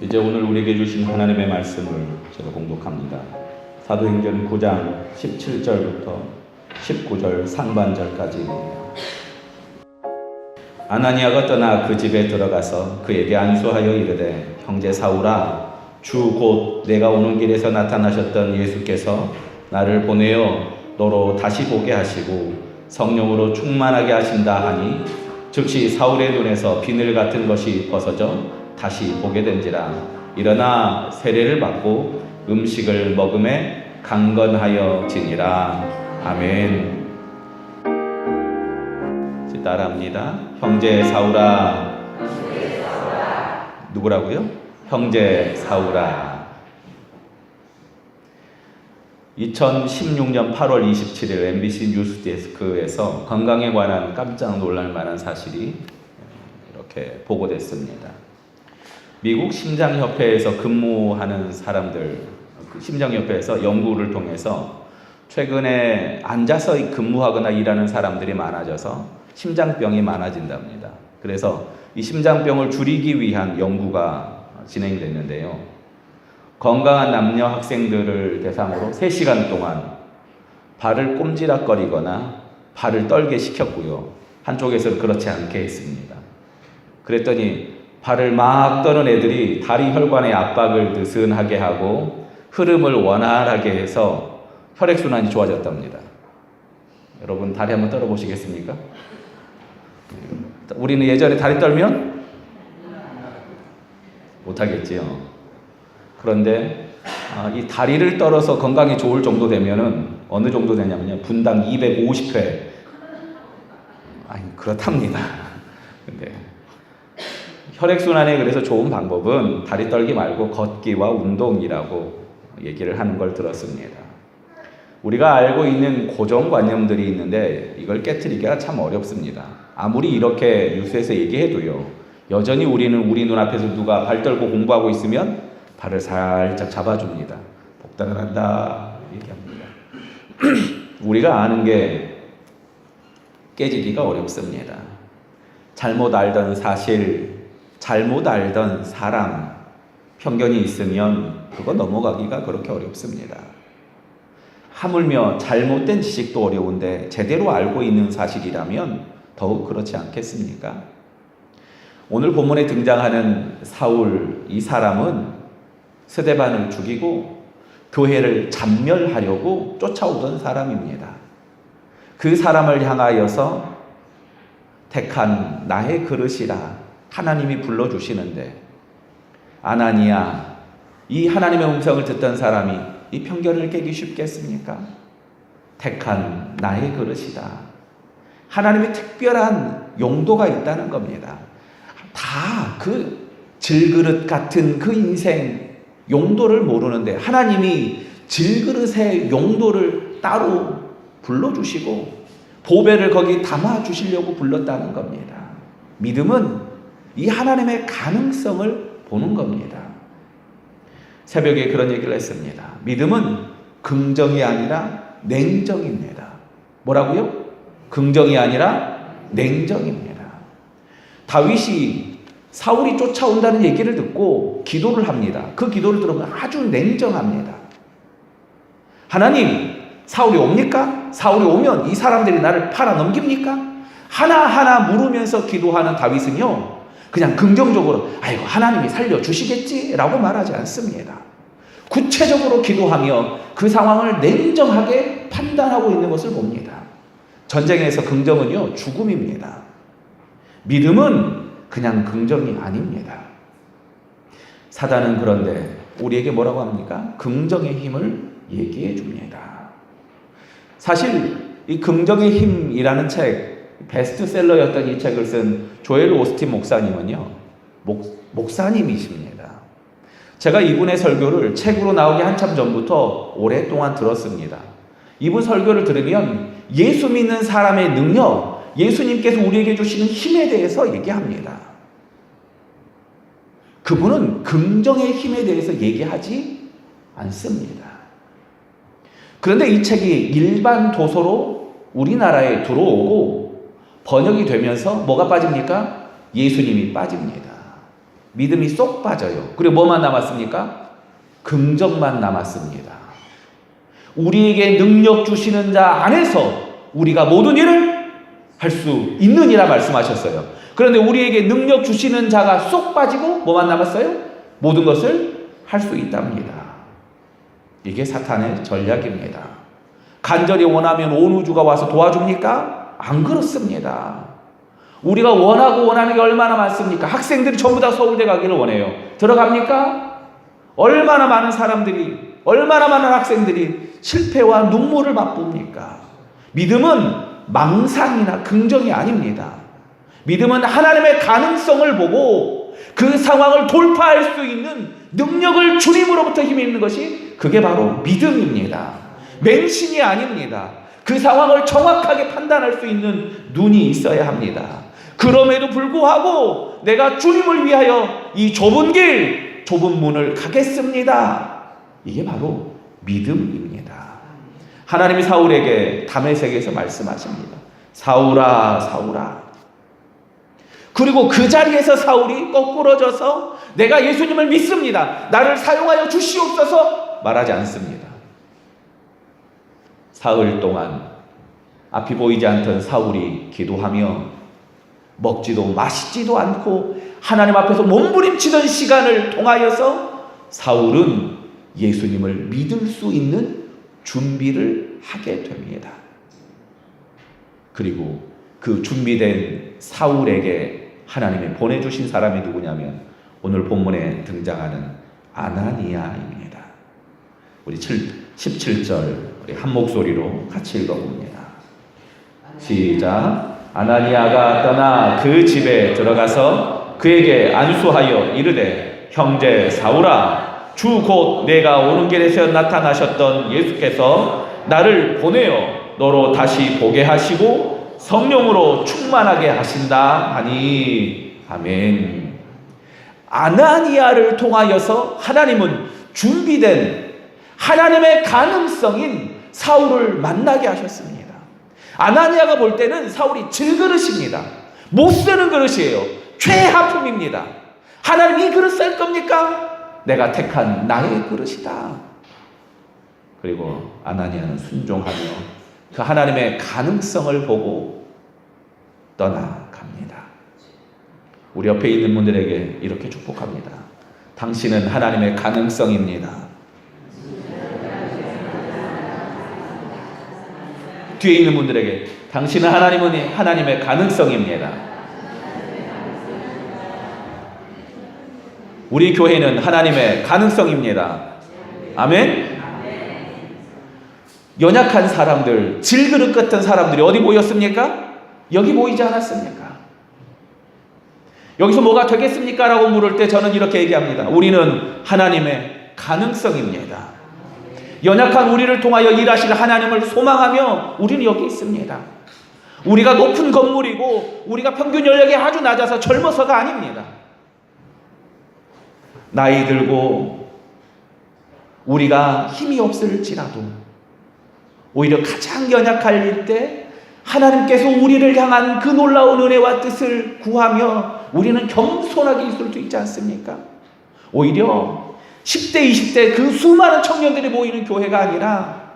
이제 오늘 우리에게 주신 하나님의 말씀을 제가 공독합니다. 사도행전 9장 17절부터 19절 상반절까지입니다. 아나니아가 떠나 그 집에 들어가서 그에게 안수하여 이르되, 형제 사울아, 주 곧 내가 오는 길에서 나타나셨던 예수께서 나를 보내어 너로 다시 보게 하시고 성령으로 충만하게 하신다 하니, 즉시 사울의 눈에서 비늘 같은 것이 벗어져 다시 보게 된지라. 일어나 세례를 받고 음식을 먹음에 강건하여 지니라. 아멘. 따라합니다. 형제 사울아. 누구라고요? 형제 사울아. 2016년 8월 27일 MBC 뉴스데스크에서 건강에 관한 깜짝 놀랄 만한 사실이 이렇게 보고됐습니다. 미국 심장협회에서 근무하는 사람들, 심장협회에서 연구를 통해서 최근에 앉아서 근무하거나 일하는 사람들이 많아져서 심장병이 많아진답니다. 그래서 이 심장병을 줄이기 위한 연구가 진행됐는데요. 건강한 남녀 학생들을 대상으로 3시간 동안 발을 꼼지락거리거나 발을 떨게 시켰고요. 한쪽에서는 그렇지 않게 했습니다. 그랬더니 발을 막 떠는 애들이 다리 혈관의 압박을 느슨하게 하고 흐름을 원활하게 해서 혈액순환이 좋아졌답니다. 여러분 다리 한번 떨어 보시겠습니까? 우리는 예전에 다리 떨면 못하겠지요. 그런데 이 다리를 떨어서 건강이 좋을 정도 되면은 어느 정도 되냐면요, 분당 250회. 그렇답니다. 근데 혈액순환에 그래서 좋은 방법은 다리 떨기 말고 걷기와 운동이라고 얘기를 하는 걸 들었습니다. 우리가 알고 있는 고정관념들이 있는데 이걸 깨트리기가 참 어렵습니다. 아무리 이렇게 뉴스에서 얘기해도요, 여전히 우리는 우리 눈앞에서 누가 발 떨고 공부하고 있으면 발을 살짝 잡아줍니다. 복당을 한다 얘기합니다. 우리가 아는 게 깨지기가 어렵습니다. 잘못 알던 사실, 잘못 알던 사람, 편견이 있으면 그거 넘어가기가 그렇게 어렵습니다. 하물며 잘못된 지식도 어려운데 제대로 알고 있는 사실이라면 더욱 그렇지 않겠습니까? 오늘 본문에 등장하는 사울, 이 사람은 스데반을 죽이고 교회를 잔멸하려고 쫓아오던 사람입니다. 그 사람을 향하여서 택한 나의 그릇이라 하나님이 불러주시는데, 아나니아, 이 하나님의 음성을 듣던 사람이 이 편견을 깨기 쉽겠습니까? 택한 나의 그릇이다. 하나님의 특별한 용도가 있다는 겁니다. 다 그 질그릇 같은 그 인생 용도를 모르는데 하나님이 질그릇의 용도를 따로 불러주시고 보배를 거기 담아주시려고 불렀다는 겁니다. 믿음은 이 하나님의 가능성을 보는 겁니다. 새벽에 그런 얘기를 했습니다. 믿음은 긍정이 아니라 냉정입니다. 뭐라고요? 긍정이 아니라 냉정입니다. 다윗이 사울이 쫓아온다는 얘기를 듣고 기도를 합니다. 그 기도를 들으면 아주 냉정합니다. 하나님, 사울이 옵니까? 사울이 오면 이 사람들이 나를 팔아넘깁니까? 하나하나 물으면서 기도하는 다윗은요, 그냥 긍정적으로 아이고 하나님이 살려주시겠지 라고 말하지 않습니다. 구체적으로 기도하며 그 상황을 냉정하게 판단하고 있는 것을 봅니다. 전쟁에서 긍정은요, 죽음입니다. 믿음은 그냥 긍정이 아닙니다. 사단은 그런데 우리에게 뭐라고 합니까? 긍정의 힘을 얘기해 줍니다. 사실 이 긍정의 힘이라는 책, 베스트셀러였던 이 책을 쓴 조엘 오스틴 목사님은요, 목사님이십니다. 제가 이분의 설교를 책으로 나오기 한참 전부터 오랫동안 들었습니다. 이분 설교를 들으면 예수 믿는 사람의 능력, 예수님께서 우리에게 주시는 힘에 대해서 얘기합니다. 그분은 긍정의 힘에 대해서 얘기하지 않습니다. 그런데 이 책이 일반 도서로 우리나라에 들어오고 번역이 되면서 뭐가 빠집니까? 예수님이 빠집니다. 믿음이 쏙 빠져요. 그리고 뭐만 남았습니까? 긍정만 남았습니다. 우리에게 능력 주시는 자 안에서 우리가 모든 일을 할 수 있느니라 말씀하셨어요. 그런데 우리에게 능력 주시는 자가 쏙 빠지고 뭐만 남았어요? 모든 것을 할 수 있답니다. 이게 사탄의 전략입니다. 간절히 원하면 온 우주가 와서 도와줍니까? 안 그렇습니다. 우리가 원하고 원하는 게 얼마나 많습니까? 학생들이 전부 다 서울대 가기를 원해요. 들어갑니까? 얼마나 많은 사람들이, 얼마나 많은 학생들이 실패와 눈물을 맛봅니까? 믿음은 망상이나 긍정이 아닙니다. 믿음은 하나님의 가능성을 보고 그 상황을 돌파할 수 있는 능력을 주님으로부터 힘입는 것이 그게 바로 믿음입니다. 맹신이 아닙니다. 그 상황을 정확하게 판단할 수 있는 눈이 있어야 합니다. 그럼에도 불구하고 내가 주님을 위하여 이 좁은 길, 좁은 문을 가겠습니다. 이게 바로 믿음입니다. 하나님이 사울에게 다메섹에서 말씀하십니다. 사울아, 사울아. 그리고 그 자리에서 사울이 거꾸러져서 내가 예수님을 믿습니다. 나를 사용하여 주시옵소서 말하지 않습니다. 사흘 동안 앞이 보이지 않던 사울이 기도하며 먹지도 마시지도 않고 하나님 앞에서 몸부림치던 시간을 통하여서 사울은 예수님을 믿을 수 있는 준비를 하게 됩니다. 그리고 그 준비된 사울에게 하나님이 보내주신 사람이 누구냐면 오늘 본문에 등장하는 아나니아입니다. 우리 17절 우리 한 목소리로 같이 읽어봅니다. 시작. 아나니아가 떠나 그 집에 들어가서 그에게 안수하여 이르되 형제 사울아 주 곧 내가 오는 길에서 나타나셨던 예수께서 나를 보내어 너로 다시 보게 하시고 성령으로 충만하게 하신다 하니 아멘. 아나니아를 통하여서 하나님은 준비된 하나님의 가능성인 사울을 만나게 하셨습니다. 아나니아가 볼 때는 사울이 질그릇입니다. 못 쓰는 그릇이에요. 최하품입니다. 하나님 이 그릇 쓸 겁니까? 내가 택한 나의 그릇이다. 그리고 아나니아는 순종하며 그 하나님의 가능성을 보고 떠나갑니다. 우리 옆에 있는 분들에게 이렇게 축복합니다. 당신은 하나님의 가능성입니다. 뒤에 있는 분들에게 당신은 하나님의 가능성입니다. 우리 교회는 하나님의 가능성입니다. 아멘. 연약한 사람들, 질그릇 같은 사람들이 어디 모였습니까? 여기 모이지 않았습니까? 여기서 뭐가 되겠습니까? 라고 물을 때 저는 이렇게 얘기합니다. 우리는 하나님의 가능성입니다. 연약한 우리를 통하여 일하실 하나님을 소망하며 우리는 여기 있습니다. 우리가 높은 건물이고 우리가 평균 연령이 아주 낮아서 젊어서가 아닙니다. 나이 들고 우리가 힘이 없을지라도 오히려 가장 연약할 때 하나님께서 우리를 향한 그 놀라운 은혜와 뜻을 구하며 우리는 겸손하게 있을 수 있지 않습니까? 오히려 10대, 20대 그 수많은 청년들이 모이는 교회가 아니라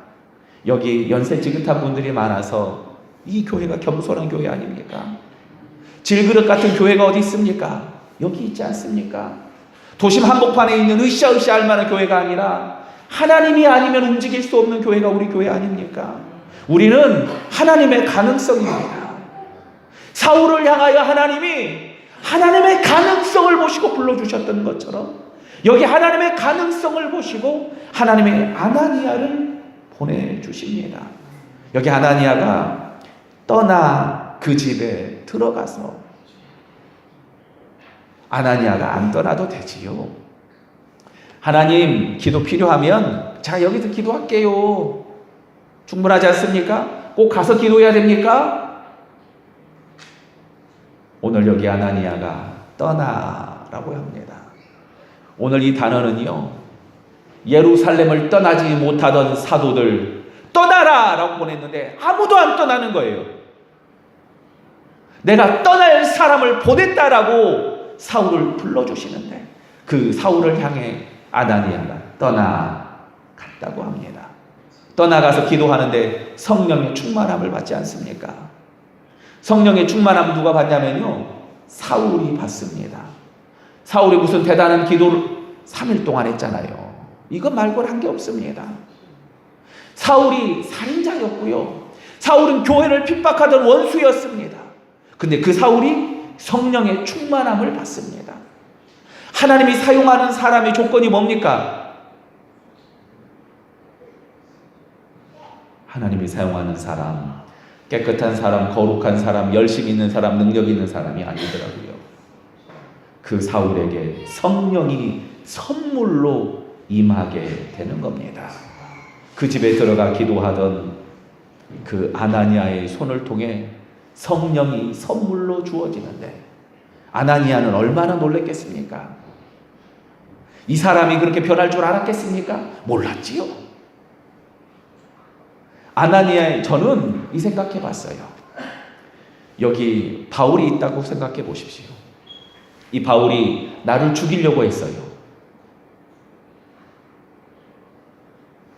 여기 연세 지긋한 분들이 많아서 이 교회가 겸손한 교회 아닙니까? 질그릇 같은 교회가 어디 있습니까? 여기 있지 않습니까? 도심 한복판에 있는 으쌰으쌰 할 만한 교회가 아니라 하나님이 아니면 움직일 수 없는 교회가 우리 교회 아닙니까? 우리는 하나님의 가능성입니다. 사울을 향하여 하나님이 하나님의 가능성을 보시고 불러주셨던 것처럼 여기 하나님의 가능성을 보시고 하나님의 아나니아를 보내주십니다. 여기 아나니아가 떠나 그 집에 들어가서 아나니아가 안 떠나도 되지요. 하나님 기도 필요하면 자 여기서 기도할게요. 충분하지 않습니까? 꼭 가서 기도해야 됩니까? 오늘 여기 아나니아가 떠나라고 합니다. 오늘 이 단어는요 예루살렘을 떠나지 못하던 사도들 떠나라 라고 보냈는데 아무도 안 떠나는 거예요. 내가 떠날 사람을 보냈다라고 사울을 불러주시는데 그 사울을 향해 아나니아가 떠나갔다고 합니다. 떠나가서 기도하는데 성령의 충만함을 받지 않습니까? 성령의 충만함 누가 받냐면요, 사울이 받습니다. 사울이 무슨 대단한 기도를 3일 동안 했잖아요. 이거 말고는 한 게 없습니다. 사울이 살인자였고요, 사울은 교회를 핍박하던 원수였습니다. 근데 그 사울이 성령의 충만함을 받습니다. 하나님이 사용하는 사람의 조건이 뭡니까? 하나님이 사용하는 사람, 깨끗한 사람, 거룩한 사람, 열심 있는 사람, 능력 있는 사람이 아니더라고요. 그 사울에게 성령이 선물로 임하게 되는 겁니다. 그 집에 들어가 기도하던 그 아나니아의 손을 통해 성령이 선물로 주어지는데 아나니아는 얼마나 놀랬겠습니까? 이 사람이 그렇게 변할 줄 알았겠습니까? 몰랐지요. 저는 이 생각해 봤어요. 여기 바울이 있다고 생각해 보십시오. 이 바울이 나를 죽이려고 했어요.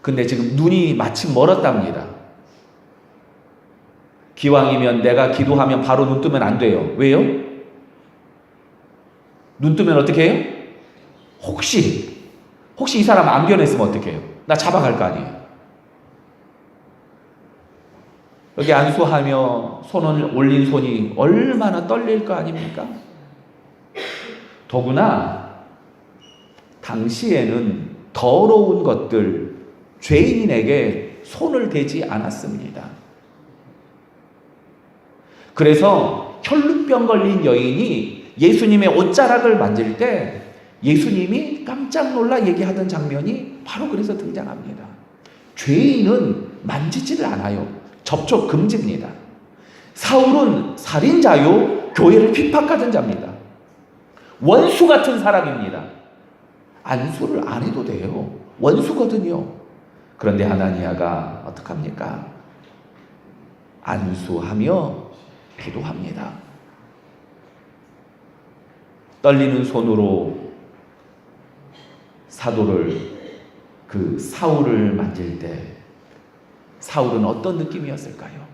근데 지금 눈이 마침 멀었답니다. 기왕이면 내가 기도하면 바로 눈 뜨면 안 돼요. 왜요? 눈 뜨면 어떻게 해요? 혹시 이 사람 안 변했으면 어떻게 해요? 나 잡아갈 거 아니에요. 여기 안수하며 손을 올린 손이 얼마나 떨릴 거 아닙니까? 더구나 당시에는 더러운 것들, 죄인에게 손을 대지 않았습니다. 그래서 혈루병 걸린 여인이 예수님의 옷자락을 만질 때 예수님이 깜짝 놀라 얘기하던 장면이 바로 그래서 등장합니다. 죄인은 만지지를 않아요. 접촉 금지입니다. 사울은 살인자요, 교회를 핍박하던 자입니다. 원수 같은 사람입니다. 안수를 안 해도 돼요. 원수거든요. 그런데 하나니아가 어떡합니까? 안수하며 기도합니다. 떨리는 손으로 그 사울을 만질 때 사울은 어떤 느낌이었을까요?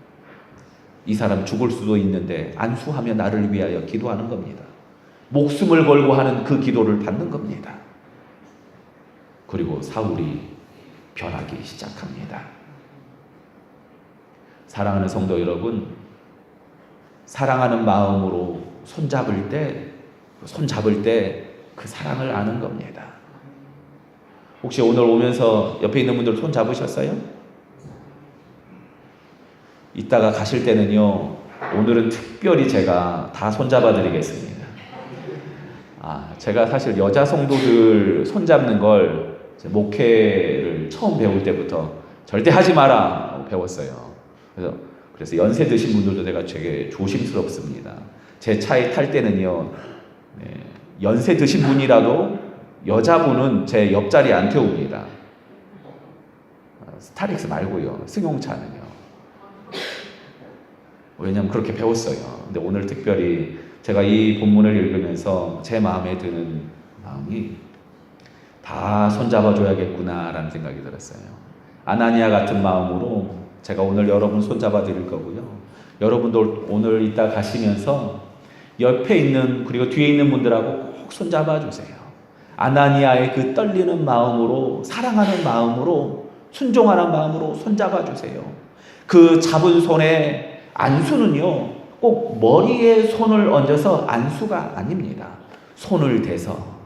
이 사람 죽을 수도 있는데 안수하며 나를 위하여 기도하는 겁니다. 목숨을 걸고 하는 그 기도를 받는 겁니다. 그리고 사울이 변하기 시작합니다. 사랑하는 성도 여러분, 사랑하는 마음으로 손잡을 때 그 사랑을 아는 겁니다. 혹시 오늘 오면서 옆에 있는 분들 손 잡으셨어요? 이따가 가실 때는요, 오늘은 특별히 제가 다 손잡아 드리겠습니다. 제가 사실 여자 성도들 손잡는 걸 목회를 처음 배울 때부터 절대 하지 마라 배웠어요. 그래서 연세 드신 분들도 내가 되게 조심스럽습니다. 제 차에 탈 때는요, 연세 드신 분이라도 여자분은 제 옆자리에 안 태웁니다. 스타렉스 말고요, 승용차는요. 왜냐하면 그렇게 배웠어요. 근데 오늘 특별히 제가 이 본문을 읽으면서 제 마음에 드는 마음이 다 손잡아줘야겠구나라는 생각이 들었어요. 아나니아 같은 마음으로 제가 오늘 여러분 손잡아 드릴 거고요. 여러분도 오늘 이따 가시면서 옆에 있는 그리고 뒤에 있는 분들하고 꼭 손잡아 주세요. 아나니아의 그 떨리는 마음으로, 사랑하는 마음으로, 순종하는 마음으로 손잡아 주세요. 그 잡은 손에 안수는요, 꼭 머리에 손을 얹어서 안수가 아닙니다. 손을 대서,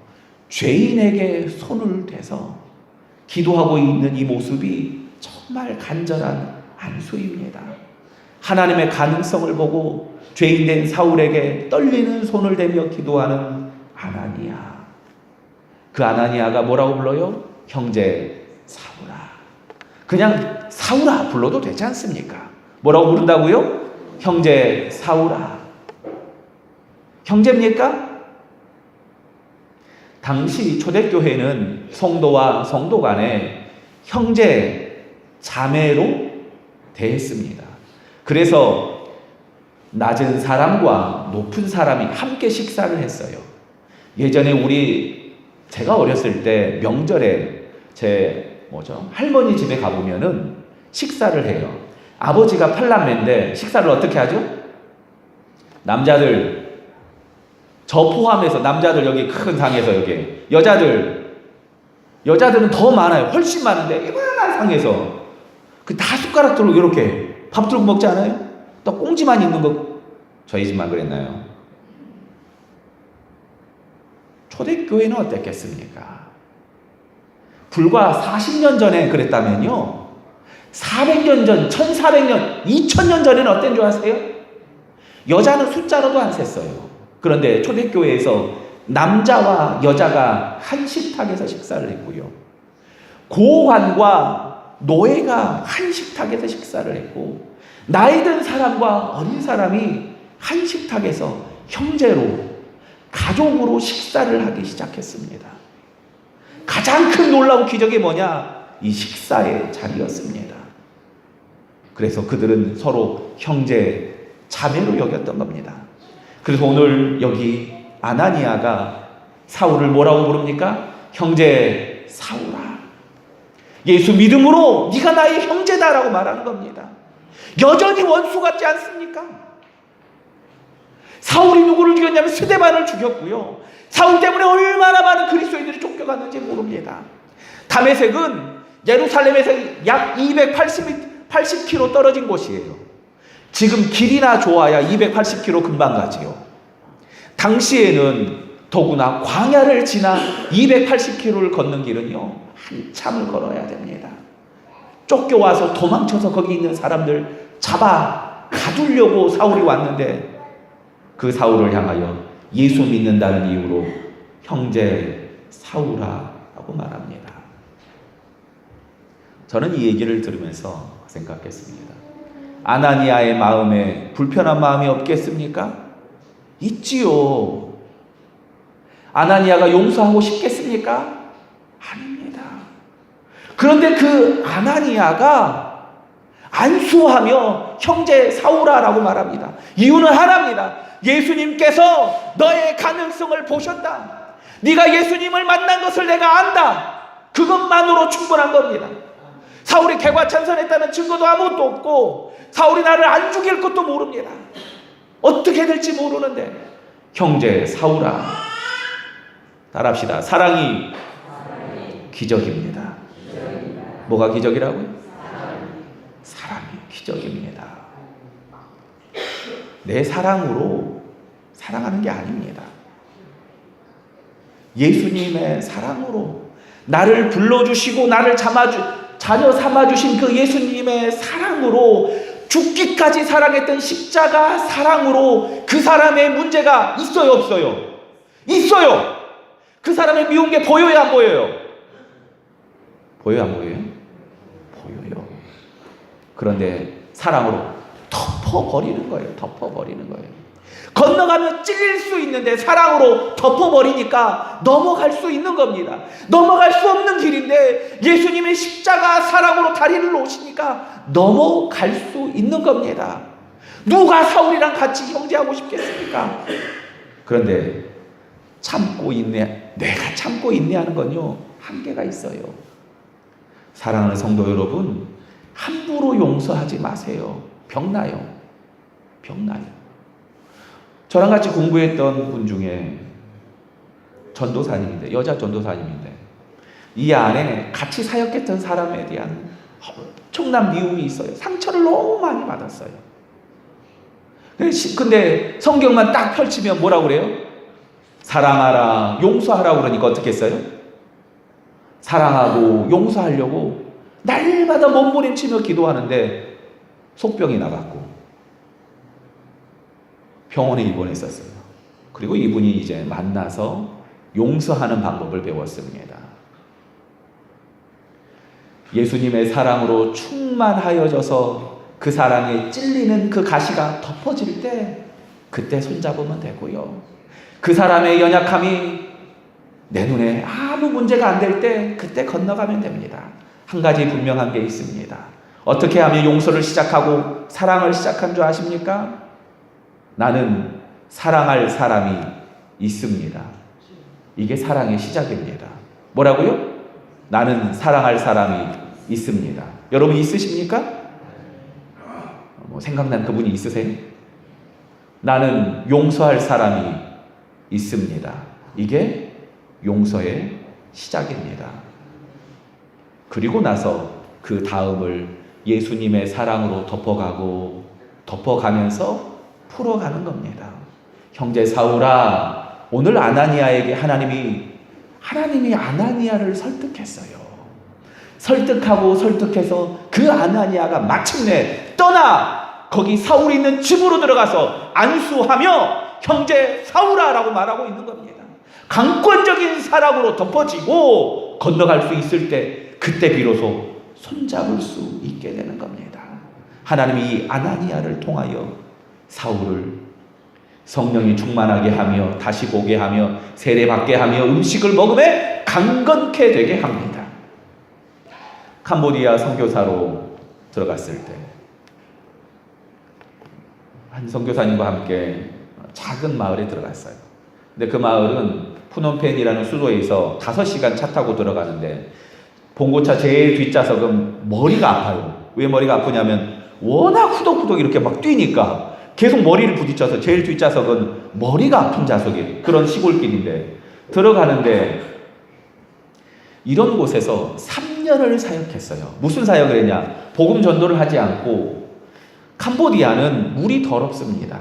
죄인에게 손을 대서 기도하고 있는 이 모습이 정말 간절한 안수입니다. 하나님의 가능성을 보고 죄인된 사울에게 떨리는 손을 대며 기도하는 아나니아. 그 아나니아가 뭐라고 불러요? 형제 사울아. 그냥 사울아 불러도 되지 않습니까? 뭐라고 부른다고요? 형제 사울아. 형제입니까? 당시 초대교회는 성도와 성도 간에 형제, 자매로 대했습니다. 그래서 낮은 사람과 높은 사람이 함께 식사를 했어요. 예전에 제가 어렸을 때 명절에 할머니 집에 가보면은 식사를 해요. 아버지가 팔남매인데 식사를 어떻게 하죠? 남자들, 저 포함해서 남자들 여기 큰 상에서 여기, 여자들은 더 많아요. 훨씬 많은데 이만한 상에서 다 숟가락 들고 이렇게 밥 들고 먹지 않아요? 또 꽁지만 있는 거 저희 집만 그랬나요? 초대교회는 어땠겠습니까? 불과 40년 전에 그랬다면요, 400년 전, 1400년, 2000년 전에는 어땠는 줄 아세요? 여자는 숫자로도 안 셌어요. 그런데 초대교회에서 남자와 여자가 한 식탁에서 식사를 했고요, 고환과 노예가 한 식탁에서 식사를 했고, 나이 든 사람과 어린 사람이 한 식탁에서 형제로, 가족으로 식사를 하기 시작했습니다. 가장 큰 놀라운 기적이 뭐냐? 이 식사의 자리였습니다. 그래서 그들은 서로 형제, 자매로 여겼던 겁니다. 그래서 오늘 여기 아나니아가 사울을 뭐라고 부릅니까? 형제 사울아, 예수 믿음으로 네가 나의 형제다라고 말하는 겁니다. 여전히 원수 같지 않습니까? 사울이 누구를 죽였냐면 스데반을 죽였고요, 사울 때문에 얼마나 많은 그리스도인들이 쫓겨갔는지 모릅니다. 다메섹은 예루살렘에서 약 280km 떨어진 곳이에요. 지금 길이나 좋아야 280km 금방 가지요. 당시에는 더구나 광야를 지나 280km를 걷는 길은요, 한참을 걸어야 됩니다. 쫓겨와서 도망쳐서 거기 있는 사람들 잡아 가두려고 사울이 왔는데, 그 사울을 향하여 예수 믿는다는 이유로 형제 사울아라고 말합니다. 저는 이 얘기를 들으면서 생각했습니다. 아나니아의 마음에 불편한 마음이 없겠습니까? 있지요. 아나니아가 용서하고 싶겠습니까? 아닙니다. 그런데 그 아나니아가 안수하며 형제 사울아라고 말합니다. 이유는 하나입니다. 예수님께서 너의 가능성을 보셨다. 네가 예수님을 만난 것을 내가 안다. 그것만으로 충분한 겁니다. 사울이 개과천선했다는 증거도 아무것도 없고, 사울이 나를 안 죽일 것도 모릅니다. 어떻게 될지 모르는데, 형제 사울아, 따라합시다. 사랑이 기적입니다. 뭐가 기적이라고요? 사랑이 기적입니다. 내 사랑으로 사랑하는 게 아닙니다. 예수님의 사랑으로 나를 불러주시고 나를 자녀 삼아주신 그 예수님의 사랑으로, 죽기까지 사랑했던 십자가 사랑으로 그 사람의 문제가 있어요, 없어요? 있어요. 그 사람의 미운 게 보여요, 안 보여요? 보여요, 안 보여요? 보여요. 그런데 사랑으로 덮어버리는 거예요. 덮어버리는 거예요. 건너가면 찔릴 수 있는데 사랑으로 덮어버리니까 넘어갈 수 있는 겁니다. 넘어갈 수 없는 길인데 예수님의 십자가 사랑으로 다리를 놓으시니까 넘어갈 수 있는 겁니다. 누가 사울이랑 같이 형제하고 싶겠습니까? 그런데 내가 참고 인내하는 건요, 한계가 있어요. 사랑하는 성도 여러분, 함부로 용서하지 마세요. 병나요. 저랑 같이 공부했던 분 중에 전도사님인데, 여자 전도사님인데, 이 안에 같이 사역했던 사람에 대한 엄청난 미움이 있어요. 상처를 너무 많이 받았어요. 근데 성경만 딱 펼치면 뭐라고 그래요? 사랑하라, 용서하라 그러니까 어떻게 했어요? 사랑하고 용서하려고 날마다 몸부림치며 기도하는데 속병이 나갔고 병원에 입원했었어요. 그리고 이분이 이제 만나서 용서하는 방법을 배웠습니다. 예수님의 사랑으로 충만하여져서 그 사랑에 찔리는 그 가시가 덮어질 때 그때 손잡으면 되고요. 그 사람의 연약함이 내 눈에 아무 문제가 안 될 때 그때 건너가면 됩니다. 한 가지 분명한 게 있습니다. 어떻게 하면 용서를 시작하고 사랑을 시작한 줄 아십니까? 나는 사랑할 사람이 있습니다. 이게 사랑의 시작입니다. 뭐라고요? 나는 사랑할 사람이 있습니다. 여러분 있으십니까? 생각난 그분이 있으세요? 나는 용서할 사람이 있습니다. 이게 용서의 시작입니다. 그리고 나서 그 다음을 예수님의 사랑으로 덮어가면서 풀어가는 겁니다. 형제 사울아, 오늘 아나니아에게 하나님이 아나니아를 설득했어요. 설득해서 그 아나니아가 마침내 떠나 거기 사울이 있는 집으로 들어가서 안수하며 형제 사울아라고 말하고 있는 겁니다. 강권적인 사랑으로 덮어지고 건너갈 수 있을 때 그때 비로소 손잡을 수 있게 되는 겁니다. 하나님이 이 아나니아를 통하여 사울을 성령이 충만하게 하며 다시 보게 하며 세례받게 하며 음식을 먹음에 강건케 되게 합니다. 캄보디아 선교사로 들어갔을 때 한 선교사님과 함께 작은 마을에 들어갔어요. 근데 그 마을은 푸놈펜이라는 수도에서 5시간 차 타고 들어가는데 봉고차 제일 뒷좌석은 머리가 아파요. 왜 머리가 아프냐면 워낙 후덕후덕 이렇게 막 뛰니까 계속 머리를 부딪혀서 제일 뒷좌석은 머리가 아픈 좌석이에요. 그런 시골길인데 들어가는데 이런 곳에서 3년을 사역했어요. 무슨 사역을 했냐? 복음 전도를 하지 않고 캄보디아는 물이 더럽습니다.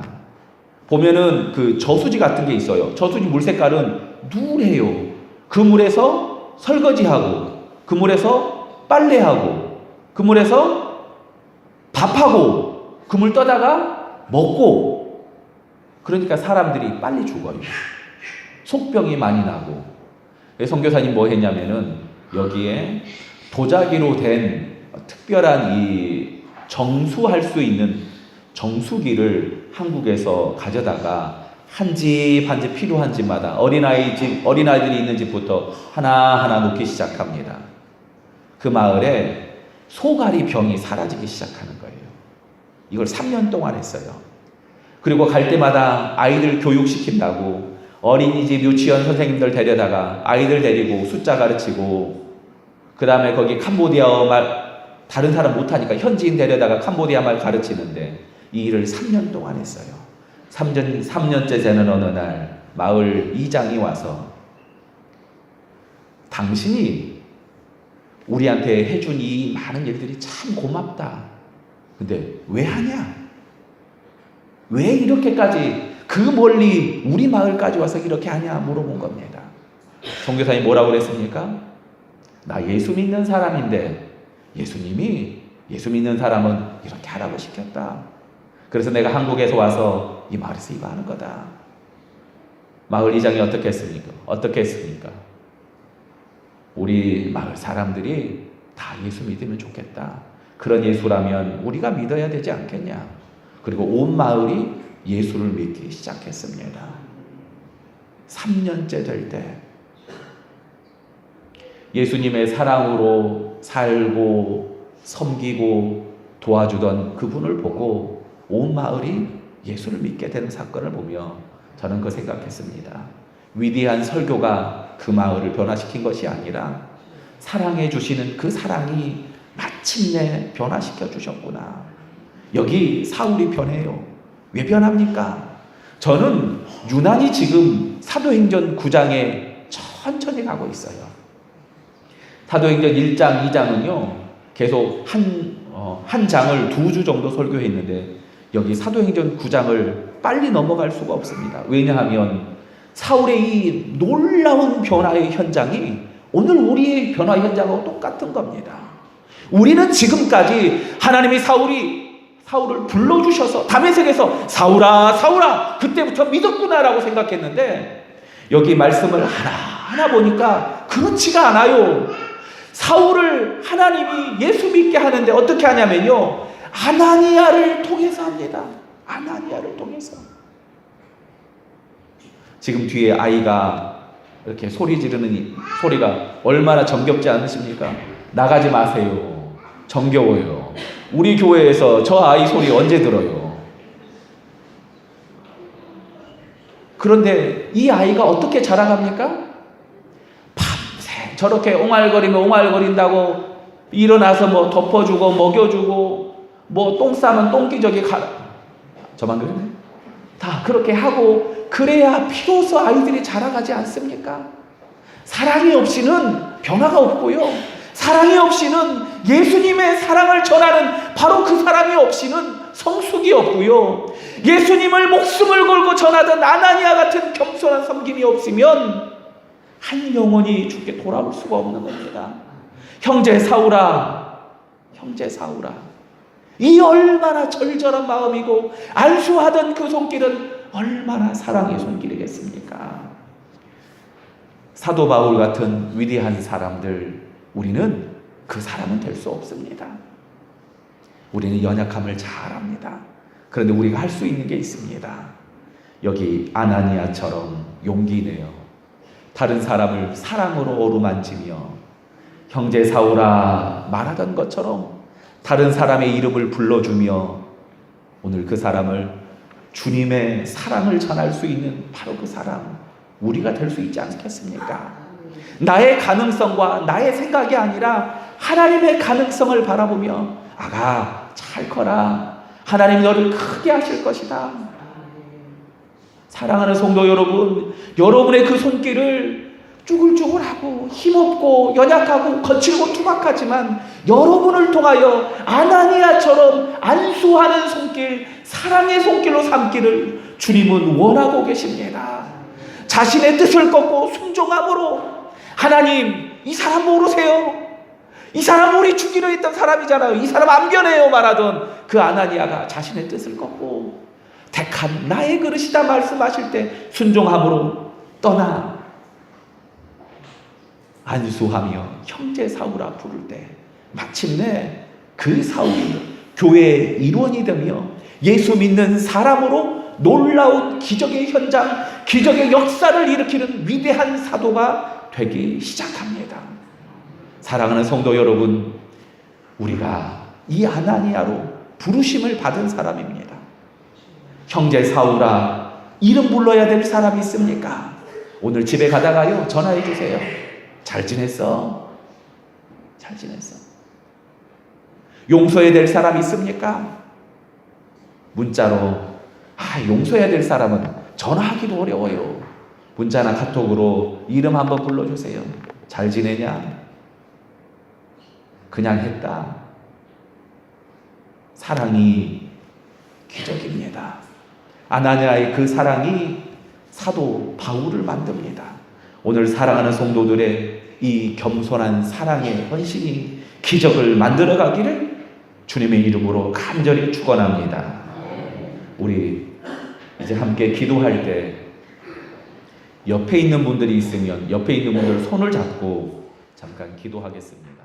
보면은 그 저수지 같은 게 있어요. 저수지 물 색깔은 누래요. 그 물에서 설거지하고 그 물에서 빨래하고 그 물에서 밥하고 그 물 떠다가 먹고 그러니까 사람들이 빨리 죽어요. 속병이 많이 나고 선교사님 뭐 했냐면은 여기에 도자기로 된 특별한 이 정수할 수 있는 정수기를 한국에서 가져다가 한 집 한 집 필요한 집마다 어린아이들이 있는 집부터 하나하나 놓기 시작합니다. 그 마을에 소갈이 병이 사라지기 시작하는 거예요. 이걸 3년 동안 했어요. 그리고 갈 때마다 아이들 교육시킨다고 어린이집 유치원 선생님들 데려다가 아이들 데리고 숫자 가르치고 그 다음에 거기 캄보디아어 말 다른 사람 못하니까 현지인 데려다가 캄보디아 말 가르치는데 이 일을 3년 동안 했어요. 3년째 되는 어느 날 마을 이장이 와서 당신이 우리한테 해준 이 많은 일들이 참 고맙다. 근데 왜 하냐? 왜 이렇게까지 그 멀리 우리 마을까지 와서 이렇게 하냐 물어본 겁니다. 선교사님 뭐라고 그랬습니까? 나 예수 믿는 사람인데 예수님이 예수 믿는 사람은 이렇게 하라고 시켰다. 그래서 내가 한국에서 와서 이 마을에서 이거 하는 거다. 마을 이장이 어떻게 했습니까? 우리 마을 사람들이 다 예수 믿으면 좋겠다. 그런 예수라면 우리가 믿어야 되지 않겠냐. 그리고 온 마을이 예수를 믿기 시작했습니다. 3년째 될 때 예수님의 사랑으로 살고 섬기고 도와주던 그분을 보고 온 마을이 예수를 믿게 되는 사건을 보며 저는 그 생각했습니다. 위대한 설교가 그 마을을 변화시킨 것이 아니라 사랑해 주시는 그 사랑이 마침내 변화시켜 주셨구나. 여기 사울이 변해요. 왜 변합니까? 저는 유난히 지금 사도행전 9장에 천천히 가고 있어요. 사도행전 1장, 2장은요, 계속 한 장을 2주 정도 설교했는데, 여기 사도행전 9장을 빨리 넘어갈 수가 없습니다. 왜냐하면, 사울의 이 놀라운 변화의 현장이 오늘 우리의 변화 현장하고 똑같은 겁니다. 우리는 지금까지 하나님이 사울을 불러주셔서 다메섹에서 사울아, 사울아, 그때부터 믿었구나라고 생각했는데, 여기 말씀을 하나하나 보니까 그렇지가 않아요. 사울을 하나님이 예수 믿게 하는데 어떻게 하냐면요, 아나니아를 통해서 합니다. 아나니아를 통해서. 지금 뒤에 아이가 이렇게 소리 지르는 소리가 얼마나 정겹지 않으십니까? 나가지 마세요. 정겨워요. 우리 교회에서 저 아이 소리 언제 들어요? 그런데 이 아이가 어떻게 자라갑니까? 저렇게 옹알거리면 옹알거린다고 일어나서 뭐 덮어주고 먹여주고 뭐 똥 싸면 똥기저귀 가라. 저만 그러네. 다 그렇게 하고 그래야 비로소 아이들이 자라가지 않습니까? 사랑이 없이는 변화가 없고요. 사랑이 없이는 예수님의 사랑을 전하는 바로 그 사람이 없이는 성숙이 없고요. 예수님을 목숨을 걸고 전하던 아나니아 같은 겸손한 섬김이 없으면 한 영혼이 주께 돌아올 수가 없는 겁니다. 형제 사울아, 형제 사울아, 이 얼마나 절절한 마음이고 안수하던 그 손길은 얼마나 사랑의 손길이겠습니까? 사도 바울 같은 위대한 사람들, 우리는 그 사람은 될 수 없습니다. 우리는 연약함을 잘 압니다. 그런데 우리가 할 수 있는 게 있습니다. 여기 아나니아처럼 용기 내어 다른 사람을 사랑으로 어루만지며 형제 사울아 말하던 것처럼 다른 사람의 이름을 불러주며 오늘 그 사람을 주님의 사랑을 전할 수 있는 바로 그 사람, 우리가 될 수 있지 않겠습니까? 나의 가능성과 나의 생각이 아니라 하나님의 가능성을 바라보며 아가 잘 커라, 하나님 너를 크게 하실 것이다. 사랑하는 성도 여러분, 여러분의 그 손길을 쭈글쭈글하고 힘없고 연약하고 거칠고 투박하지만 여러분을 통하여 아나니아처럼 안수하는 손길, 사랑의 손길로 삼기를 주님은 원하고 계십니다. 자신의 뜻을 꺾고 순종함으로 하나님, 이 사람 모르세요? 이 사람 우리 죽이려 했던 사람이잖아요. 이 사람 안 변해요 말하던 그 아나니아가 자신의 뜻을 꺾고 택한 나의 그릇이다 말씀하실 때 순종함으로 떠나 안수하며 형제 사울아 부를 때 마침내 그 사울이 교회의 일원이 되며 예수 믿는 사람으로 놀라운 기적의 현장, 기적의 역사를 일으키는 위대한 사도가 되기 시작합니다. 사랑하는 성도 여러분, 우리가 이 아나니아로 부르심을 받은 사람입니다. 형제 사울아, 이름 불러야 될 사람이 있습니까? 오늘 집에 가다가요 전화해 주세요. 잘 지냈어? 잘 지냈어? 용서해야 될 사람 있습니까? 문자로. 용서해야 될 사람은 전화하기도 어려워요. 문자나 카톡으로 이름 한번 불러주세요. 잘 지내냐? 그냥 했다. 사랑이 기적입니다. 아나니아의 그 사랑이 사도 바울을 만듭니다. 오늘 사랑하는 성도들의 이 겸손한 사랑의 헌신이 기적을 만들어가기를 주님의 이름으로 간절히 축원합니다. 우리 이제 함께 기도할 때 옆에 있는 분들이 있으면 옆에 있는 분들 손을 잡고 잠깐 기도하겠습니다.